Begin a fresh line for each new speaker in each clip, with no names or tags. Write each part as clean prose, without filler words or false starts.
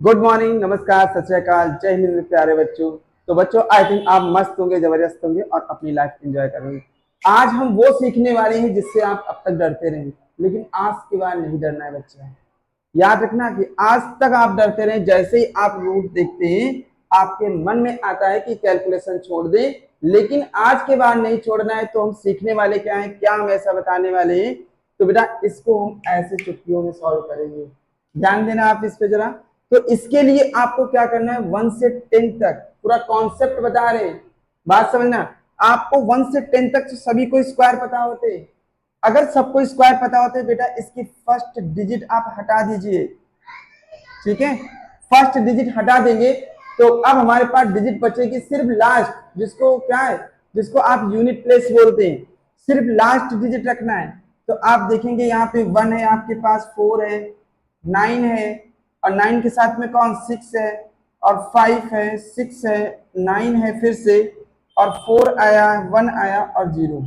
Good morning, नमस्कार, सत श्री अकाल, जय हिंद मेरे प्यारे बच्चों। तो बच्चों, आई थिंक आप मस्त होंगे, जबरदस्त होंगे और अपनी लाइफ एंजॉय करेंगे। आज हम वो सीखने वाले हैं जिससे आप अब तक डरते रहे, लेकिन आज के बाद नहीं डरना है बच्चे। याद रखना कि आज तक आप डरते रहे, जैसे ही आप रूट देखते हैं आपके मन में आता है कि कैलकुलेशन छोड़ दें, लेकिन आज के बाद नहीं छोड़ना है। तो हम सीखने वाले क्या है, क्या हम ऐसा बताने वाले हैं। तो बेटा इसको हम ऐसे चुटकियों में सॉल्व करेंगे। ध्यान देना आप इस पे जरा। तो इसके लिए आपको क्या करना है, 1 से 10 तक पूरा कॉन्सेप्ट बता रहे हैं। बात समझना, आपको 1 से 10 तक तो सभी को स्क्वायर पता होते। अगर सबको स्क्वायर पता होते बेटा, इसकी फर्स्ट डिजिट आप हटा दीजिए। ठीक है, फर्स्ट डिजिट हटा देंगे तो अब हमारे पास डिजिट बचेगी सिर्फ लास्ट, जिसको क्या है, जिसको आप यूनिट प्लेस बोलते हैं। सिर्फ लास्ट डिजिट रखना है। तो आप देखेंगे यहाँ पे 1 है, आपके पास 4 है, 9 है, और 9 के साथ में कौन 6 है, और 5 है, 6 है, 9 है फिर से, और 4 आया, 1 आया और 0।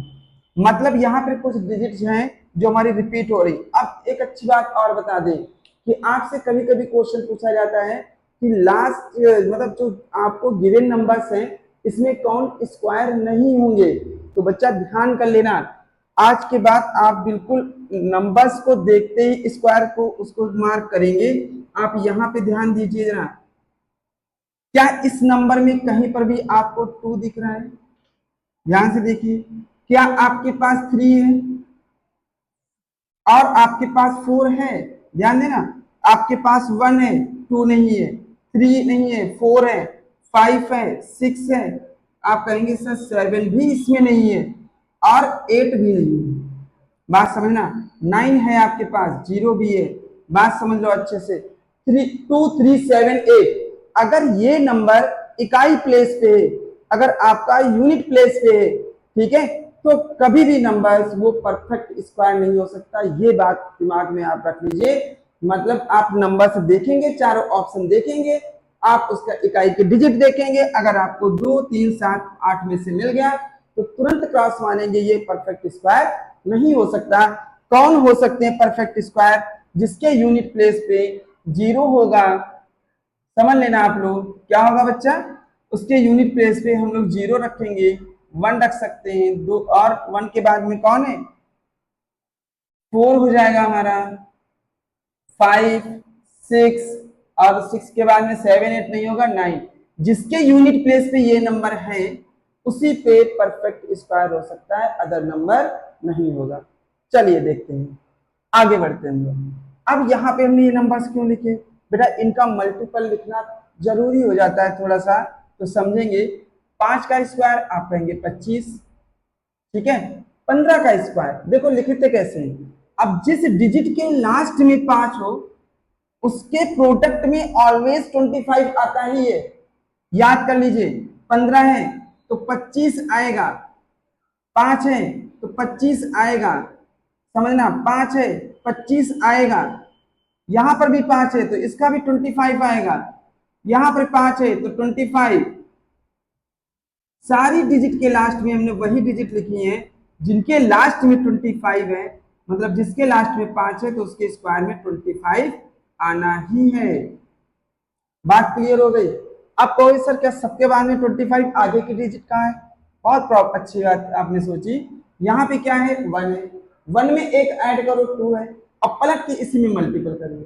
मतलब यहाँ पे कुछ डिजिट्स हैं जो हमारी रिपीट हो रही। अब एक अच्छी बात और बता दें कि आपसे कभी कभी क्वेश्चन पूछा जाता है कि लास्ट मतलब जो आपको गिवन नंबर्स हैं इसमें कौन स्क्वायर नहीं होंगे। तो बच्चा ध्यान कर लेना, आज के बाद आप बिल्कुल नंबर्स को देखते ही स्क्वायर को उसको मार्क करेंगे। आप यहाँ पे ध्यान दीजिए जरा, क्या इस नंबर में कहीं पर भी आपको 2 दिख रहा है? ध्यान से देखिए, क्या आपके पास 3 है और आपके पास 4 है? ध्यान देना, आपके पास 1 है, 2 नहीं है, 3 नहीं है, 4 है, 5 है, 6 है। आप कहेंगे सर 7 भी इसमें नहीं है और 8 भी नहीं है। बात समझना, 9 है आपके पास, 0 भी है। बात समझ लो अच्छे से। 3 2 3 7 8, अगर ये नंबर इकाई प्लेस पे है, अगर आपका यूनिट प्लेस पे है, ठीक है, तो कभी भी नंबर्स वो परफेक्ट स्क्वायर नहीं हो सकता। ये बात दिमाग में आप रख लीजिए। मतलब आप नंबर्स देखेंगे, चारों ऑप्शन देखेंगे, आप उसका इकाई के डिजिट देखेंगे, अगर आपको 2 3 7 8 में से मिल गया तो तुरंत क्रॉस मानेंगे, ये परफेक्ट स्क्वायर नहीं हो सकता। कौन हो सकते हैं परफेक्ट स्क्वायर? जिसके यूनिट प्लेस पे 0 होगा। समझ लेना आप लोग, क्या होगा बच्चा, उसके यूनिट प्लेस पे हम लोग 0 रखेंगे, 1 रख सकते हैं, 2, और 1 के बाद में कौन है, 4 हो जाएगा हमारा, 5 6, और 6 के बाद में 7 8 नहीं होगा, 9। जिसके यूनिट प्लेस पे ये नंबर है उसी पे परफेक्ट स्क्वायर हो सकता है, अदर नंबर नहीं होगा। चलिए देखते हैं, आगे बढ़ते हैं हम लोग। अब यहाँ पे हमने ये नंबर्स क्यों लिखे बेटा, इनका मल्टीपल लिखना जरूरी हो जाता है थोड़ा सा, तो समझेंगे। 5 का स्क्वायर आप कहेंगे 25, ठीक है। 15 का स्क्वायर देखो लिखते कैसे हैं। अब जिस डिजिट के लास्ट में 5 हो उसके प्रोडक्ट में ऑलवेज 25 आता ही है। याद कर लीजिए, 15 है तो 25 आएगा, 5 है तो 25 आएगा। समझना, 5 है 25 आएगा, यहां पर भी 5 है तो इसका भी 25 आएगा, यहां पर 5 है तो 25। सारी डिजिट के लास्ट में हमने वही डिजिट लिखी है जिनके लास्ट में 25 है। मतलब जिसके लास्ट में 5 है तो उसके स्क्वायर में 25 आना ही है। बात क्लियर हो गई? अब कहोगे सर क्या सबके बाद में 25 आगे की डिजिट कहाँ है? बहुत अच्छी बात आपने सोची। यहाँ पे क्या है, 1 है, 1 में एक ऐड करो 2 है, अब पलट के इसी में मल्टीपल करिए।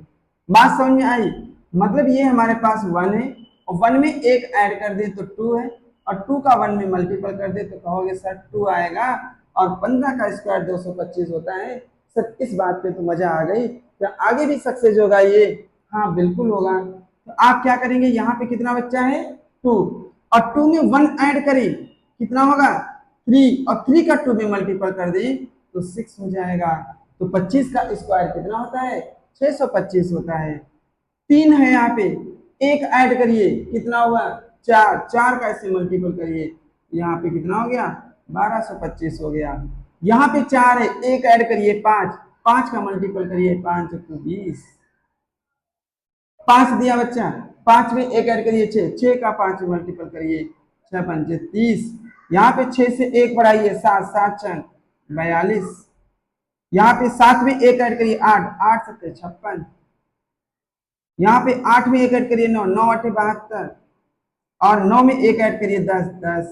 बात समझ में आई? मतलब ये हमारे पास 1 है और 1 में एक ऐड कर दे तो 2 है, और 2 का 1 में मल्टीपल कर दे तो कहोगे सर 2 आएगा, और 15 का स्क्वायर 225 होता है। सर इस बात पे तो मजा आ गई, क्या आगे भी सक्सेस होगा ये? हाँ बिल्कुल होगा। तो आप क्या करेंगे, यहाँ पे कितना बच्चा है 2, और 2 में 1 ऐड करें, कितना होगा 3, और 3 का 2 में मल्टीपल कर दें तो 6 हो जाएगा। तो 25 का स्क्वायर कितना होता है, 625 होता है। 3 है यहाँ पे, एक ऐड करिए कितना हुआ 4, 4 का ऐसे मल्टीपल करिए, यहाँ पे कितना हो गया 1225 हो गया। यहाँ पे 4 है, एक ऐड करिए 5, 5 का मल्टीपल करिए, 5 तो 20। 5 दिया बच्चा, 5 में एक ऐड करिए 6, 6 का 5 में मल्टीपल करिए, 6 पंचे 30। यहाँ पे 6 से एक बढ़ाइए 7, 7 छंग 42। यहाँ पे 7 में एक ऐड करिए 8, 8 सत्ते 56। यहाँ पे 8 में 1 ऐड करिए 9, 9 8 72, और 9 में 1 ऐड करिए 10, 10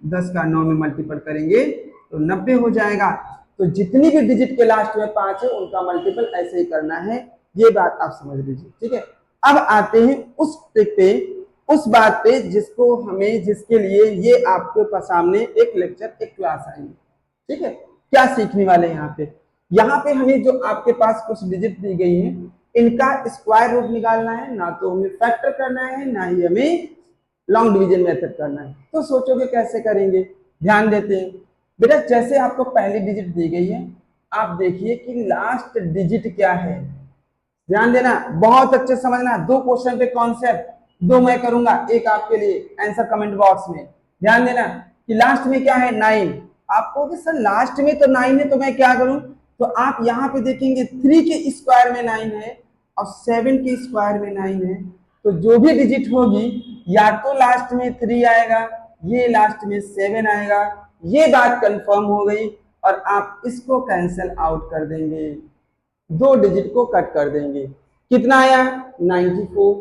10 का 9 में मल्टीपल करेंगे तो 90 हो जाएगा। तो जितनी भी डिजिट के लास्ट में 5 है उनका मल्टीपल ऐसे ही करना है, ये बात आप समझ लीजिए, ठीक है। अब आते हैं उस ट्रिक पे, उस बात पे जिसको हमें, जिसके लिए ये आपके सामने एक लेक्चर, एक क्लास आई है, ठीक है। क्या सीखने वाले हैं यहाँ पे हमें जो आपके पास कुछ डिजिट दी गई है इनका स्क्वायर रूट निकालना है, ना तो हमें फैक्टर करना है ना ही हमें लॉन्ग डिवीजन मेथड करना है। तो सोचोगे कैसे करेंगे, ध्यान देते हैं बेटा। जैसे आपको पहली डिजिट दी गई है, आप देखिए कि लास्ट डिजिट क्या है, ध्यान देना, बहुत अच्छे समझना। 2 क्वेश्चन पे कॉन्सेप्ट, 2 मैं करूंगा, एक आपके लिए, आंसर कमेंट बॉक्स में। ध्यान देना कि लास्ट में क्या है 9, आपको कि सर लास्ट में तो 9 है तो मैं क्या करूं, तो आप यहाँ पे देखेंगे 3 के स्क्वायर में 9 है और 7 के स्क्वायर में 9 है, तो जो भी डिजिट होगी या तो लास्ट में 3 आएगा, ये लास्ट में 7 आएगा, ये बात कंफर्म हो गई। और आप इसको कैंसिल आउट कर देंगे, 2 डिजिट को कट कर देंगे। कितना आया 94,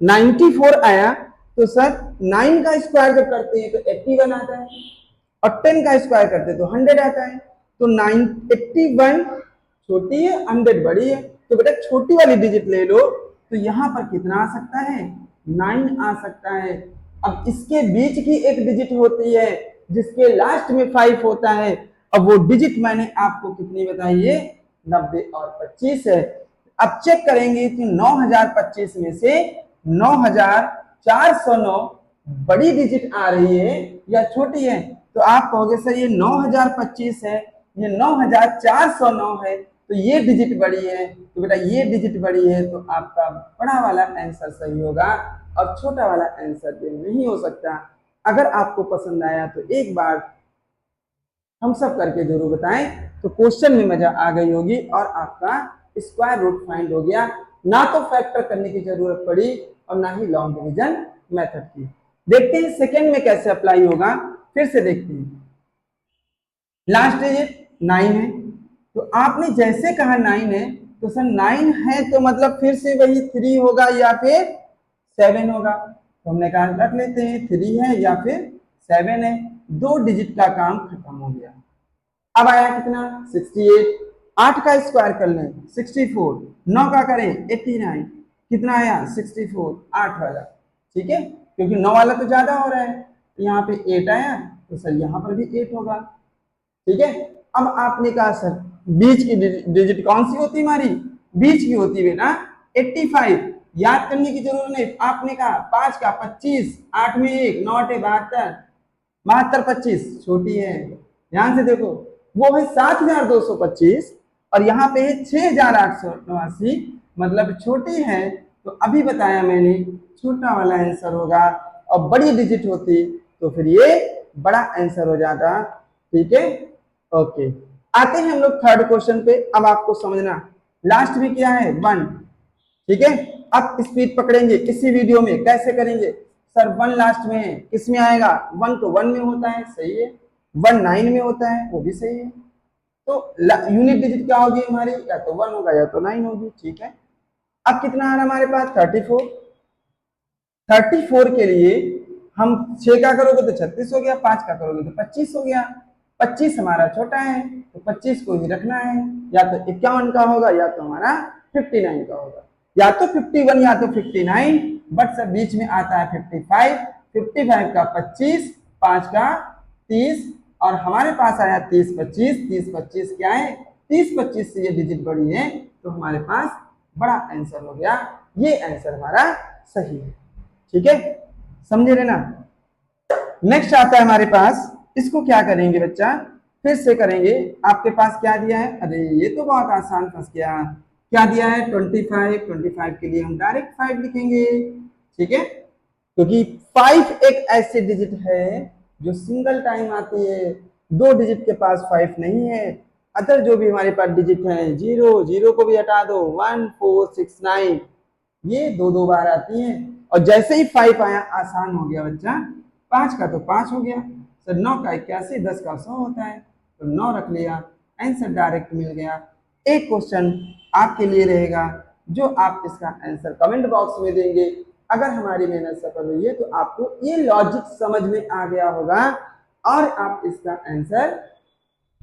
94 आया। तो सर 9 का स्क्वायर जब करते हैं तो 81 आता है, और 10 का स्क्वायर करते हैं तो 100 आता है। तो 81 छोटी है, 100 बड़ी है, तो बेटा छोटी वाली डिजिट ले लो। तो यहाँ पर कितना आ सकता है 9 आ सकता है। अब इसके बीच की एक डिजिट होती है जिसके लास्ट में 5 होता है, अब वो डिजिट मैंने आपको कितनी बताई है 90 और 25 है। अब चेक करेंगे कि 9025 में से 9409 बड़ी डिजिट आ रही है या छोटी है। तो आप कहोगे सर ये 9025 है, ये 9409 है, तो ये डिजिट बड़ी है। तो बेटा ये डिजिट बड़ी है तो आपका बड़ा वाला आंसर सही होगा और छोटा वाला आंसर नहीं हो सकता। अगर आपको पसंद आया तो एक बार हम सब करके जरूर बताएं, तो क्वेश्चन में मजा आ गई होगी और आपका स्क्वायर रूट फाइंड हो गया, ना तो फैक्टर करने की जरूरत पड़ी और ना ही लॉन्ग डिवीजन मेथड की। देखते हैं सेकंड में कैसे अप्लाई होगा, फिर से देखते हैं। लास्ट डिजिट 9 है, तो आपने जैसे कहा 9 है, तो सर 9 है तो मतलब फिर से वही 3 होगा या फिर 7 होगा। तो हमने कहा रख लेते हैं 3 है या फिर 7 है, 2 डिजिट का काम खत्म हो गया। अब आया कितना 68, 8 का स्क्वायर कर लें 64, 9 का करें 89, कितना आया 64, 8 वाला, ठीक है, क्योंकि 9 वाला तो ज्यादा हो रहा है। यहाँ पे 8 आया तो सर यहाँ पर भी 8 होगा, ठीक है। अब आपने कहा सर बीच की डिजिट कौन सी होती है हमारी, बीच की होती है ना 85, याद करने की जरूरत नहीं। आपने कहा 5 का 25, 8 में 1, 9 8 72, 72 25 छोटी है, ध्यान से देखो वो है 7225 और यहाँ पे है 6889, मतलब छोटी है। तो अभी बताया मैंने छोटा वाला आंसर होगा, और बड़ी डिजिट होती तो फिर ये बड़ा आंसर हो जाता, ठीक है। ओके, आते हैं हम लोग थर्ड क्वेश्चन पे। अब आपको समझना लास्ट में क्या है 1, ठीक है। अब स्पीड पकड़ेंगे इसी वीडियो में, कैसे करेंगे सर 1 लास्ट में है, किस में आएगा 1 तो 1 में होता है, सही है, 1 9 में होता है, वो भी सही है। तो यूनिट डिजिट क्या होगी हमारी, या तो 1 होगा या तो 9 होगी, ठीक है। अब कितना आ रहा हमारे पास 34, 34 के लिए हम 6 का करोगे तो 36 हो गया, 5 का करोगे तो 25 हो गया। 25 हमारा छोटा है तो 25 को ही रखना है, या तो 51 का होगा या तो हमारा 59 का होगा, या तो 51 या तो 59, बट सब बीच में आता है 55, 55 का 25, 5 का 30, और हमारे पास आया 30 25, 30 25 क्या है 30 25 से ये डिजिट बड़ी है, तो हमारे पास बड़ा आंसर हो गया, ये आंसर हमारा सही है, ठीक है, समझे लेना। नेक्स्ट आता है हमारे पास, इसको क्या करेंगे बच्चा, फिर से करेंगे। आपके पास क्या दिया है, अरे ये तो बहुत आसान फंस गया, क्या दिया है 25, 25 के लिए हम डायरेक्ट 5 लिखेंगे, ठीक है, क्योंकि 5 एक ऐसी डिजिट है जो सिंगल टाइम आती है, 2 डिजिट के पास 5 नहीं है। अदर जो भी हमारे पास डिजिट है 0, 0 को भी हटा दो, 1 4 6 9, ये 2 बार आती है। और जैसे ही 5 आया आसान हो गया बच्चा, 5 का तो 5 हो गया सर, 9 का 81, 10 का 100 होता है, तो 9 रख लिया, आंसर डायरेक्ट मिल गया। एक क्वेश्चन आपके लिए रहेगा, जो आप इसका आंसर कमेंट बॉक्स में देंगे। अगर हमारी मेहनत सफल हुई है तो आपको ये लॉजिक समझ में आ गया होगा और आप इसका आंसर,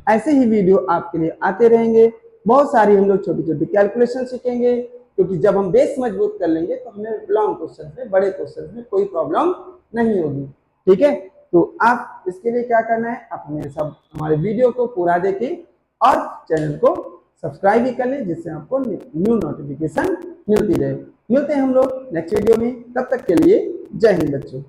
ऐसे ही वीडियो आपके लिए आते रहेंगे। बहुत सारी हम लोग छोटी छोटी कैलकुलेशन सीखेंगे, क्योंकि जब हम बेस मजबूत कर लेंगे तो हमें लॉन्ग क्वेश्चन में, बड़े क्वेश्चन में कोई प्रॉब्लम नहीं होगी। ठीक है, तो आप इसके लिए क्या करना है, आप हमारे वीडियो को पूरा देखें और चैनल को सब्सक्राइब भी कर लें, जिससे आपको न्यू नोटिफिकेशन मिलती रहे। मिलते हैं हम लोग नेक्स्ट वीडियो में, तब तक के लिए जय हिंद बच्चों।